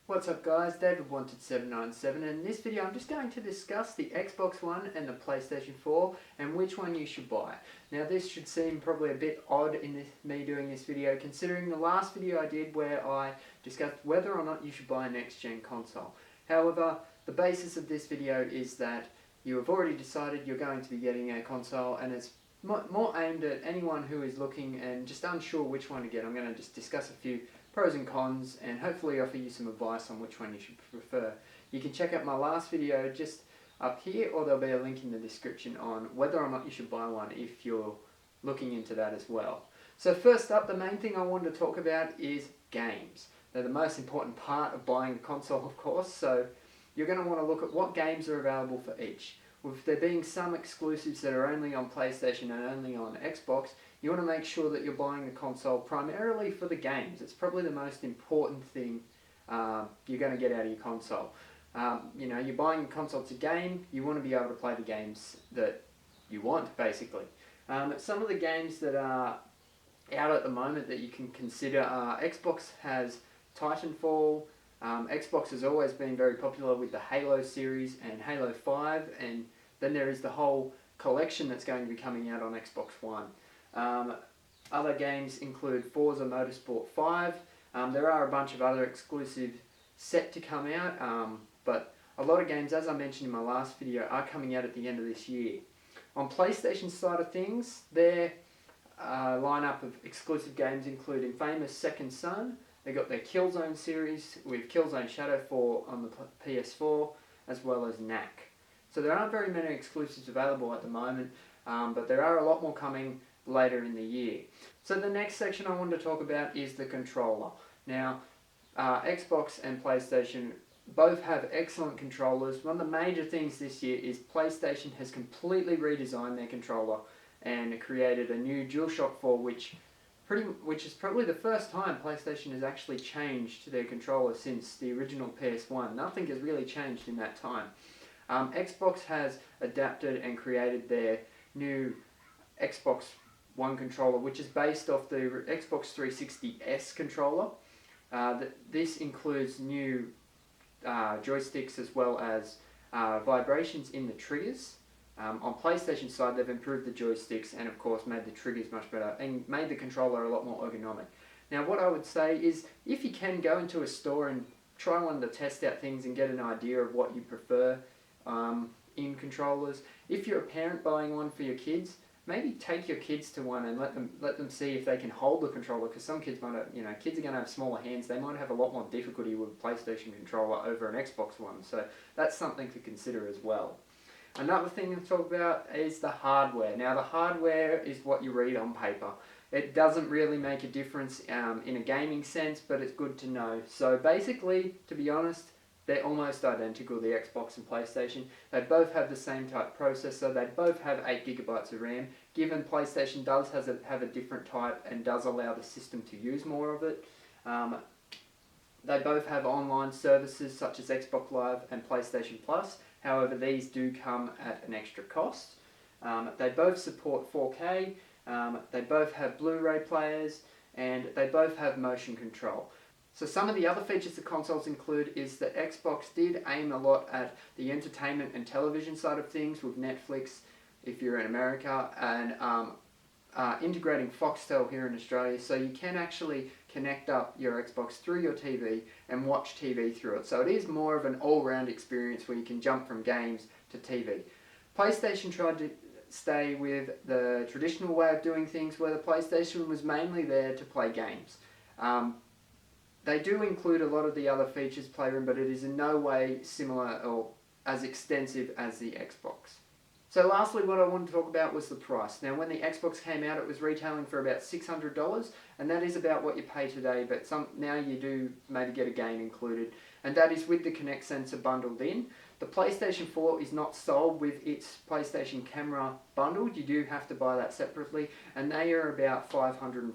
What's up guys, David Wanted 797, and in this video I'm just going to discuss the Xbox One and the PlayStation 4 and which one you should buy. Now this should seem probably a bit odd in me doing this video considering the last video I did where I discussed whether or not you should buy a next gen console. However, the basis of this video is that you have already decided you're going to be getting a console, and it's more aimed at anyone who is looking and just unsure which one to get. I'm going to just discuss a few pros and cons and hopefully offer you some advice on which one you should prefer. You can check out my last video just up here, or there'll be a link in the description on whether or not you should buy one if you're looking into that as well. So first up, the main thing I wanted to talk about is games. They're the most important part of buying a console, of course, so you're going to want to look at what games are available for each. With there being some exclusives that are only on PlayStation and only on Xbox, you want to make sure that you're buying the console primarily for the games. It's probably the most important thing you're going to get out of your console. You're buying a console to game, you want to be able to play the games that you want, basically. Some of the games that are out at the moment that you can consider are Xbox has Titanfall. Xbox has always been very popular with the Halo series and Halo 5, and then there is the whole collection that's going to be coming out on Xbox One. Other games include Forza Motorsport 5. There are a bunch of other exclusives set to come out, but a lot of games, as I mentioned in my last video, are coming out at the end of this year. On PlayStation side of things, their lineup of exclusive games include Infamous Second Son. They got their Killzone series with Killzone Shadow 4 on the PS4, as well as Knack. So there aren't very many exclusives available at the moment, but there are a lot more coming later in the year. So the next section I want to talk about is the controller. Now, Xbox and PlayStation both have excellent controllers. One of the major things this year is PlayStation has completely redesigned their controller and created a new DualShock 4, which is probably the first time PlayStation has actually changed their controller since the original PS1. Nothing has really changed in that time. Xbox has adapted and created their new Xbox One controller, which is based off the Xbox 360S controller. This includes new joysticks as well as vibrations in the triggers. On PlayStation side, they've improved the joysticks and of course made the triggers much better and made the controller a lot more ergonomic. Now what I would say is, if you can go into a store and try one to test out things and get an idea of what you prefer in controllers. If you're a parent buying one for your kids, maybe take your kids to one and let them see if they can hold the controller, because some kids might have, kids are going to have smaller hands. They might have a lot more difficulty with a PlayStation controller over an Xbox One, so that's something to consider as well. Another thing to talk about is the hardware. Now the hardware is what you read on paper. It doesn't really make a difference in a gaming sense, but it's good to know. So basically, to be honest, they're almost identical, the Xbox and PlayStation. They both have the same type processor. They both have 8 GB of RAM. Given PlayStation does have a different type and does allow the system to use more of it. They both have online services such as Xbox Live and PlayStation Plus. However, these do come at an extra cost. They both support 4K, they both have Blu-ray players, and they both have motion control. So some of the other features the consoles include is that Xbox did aim a lot at the entertainment and television side of things with Netflix if you're in America, and integrating Foxtel here in Australia, so you can actually connect up your Xbox through your TV and watch TV through it. So it is more of an all-round experience where you can jump from games to TV. PlayStation tried to stay with the traditional way of doing things, where the PlayStation was mainly there to play games. They do include a lot of the other features, Playroom, but it is in no way similar or as extensive as the Xbox. So lastly, what I wanted to talk about was the price. Now when the Xbox came out, it was retailing for about $600, and that is about what you pay today, but now you do maybe get a game included, and that is with the Kinect sensor bundled in. The PlayStation 4 is not sold with its PlayStation camera bundled. You do have to buy that separately, and they are about $550.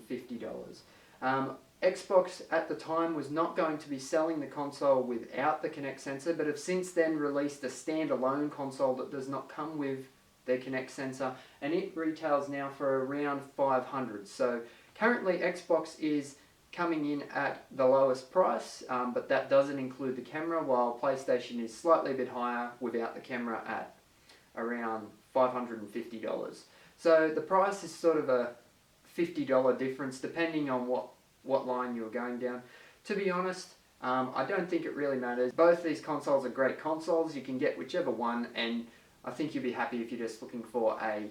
Xbox at the time was not going to be selling the console without the Kinect sensor, but have since then released a standalone console that does not come with their Kinect sensor, and it retails now for around $500. So currently Xbox is coming in at the lowest price, but that doesn't include the camera, while PlayStation is slightly a bit higher without the camera at around $550. So the price is sort of a $50 difference depending on what line you're going down. To be honest, I don't think it really matters. Both these consoles are great consoles. You can get whichever one, and I think you'll be happy if you're just looking for a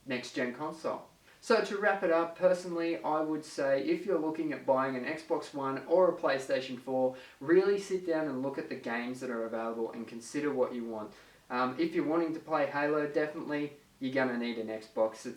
next-gen console. So to wrap it up, personally, I would say if you're looking at buying an Xbox One or a PlayStation 4, really sit down and look at the games that are available and consider what you want. If you're wanting to play Halo, definitely you're going to need an Xbox.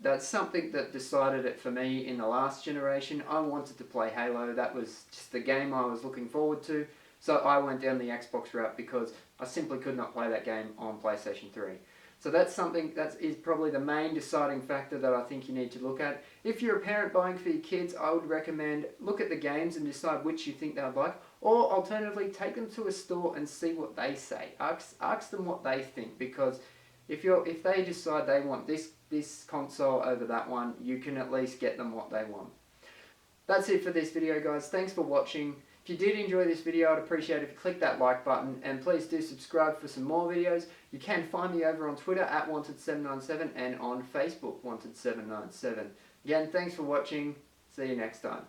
That's something that decided it for me in the last generation. I wanted to play Halo. That was just the game I was looking forward to. So I went down the Xbox route because I simply could not play that game on PlayStation 3. So that's something that is probably the main deciding factor that I think you need to look at. If you're a parent buying for your kids, I would recommend look at the games and decide which you think they'd like, or alternatively take them to a store and see what they say. Ask them what they think, because if they decide they want this console over that one, you can at least get them what they want. That's it for this video, guys. Thanks for watching. If you did enjoy this video, I'd appreciate it if you click that like button, and please do subscribe for some more videos. You can find me over on Twitter at Wanted797 and on Facebook Wanted797. Again, thanks for watching. See you next time.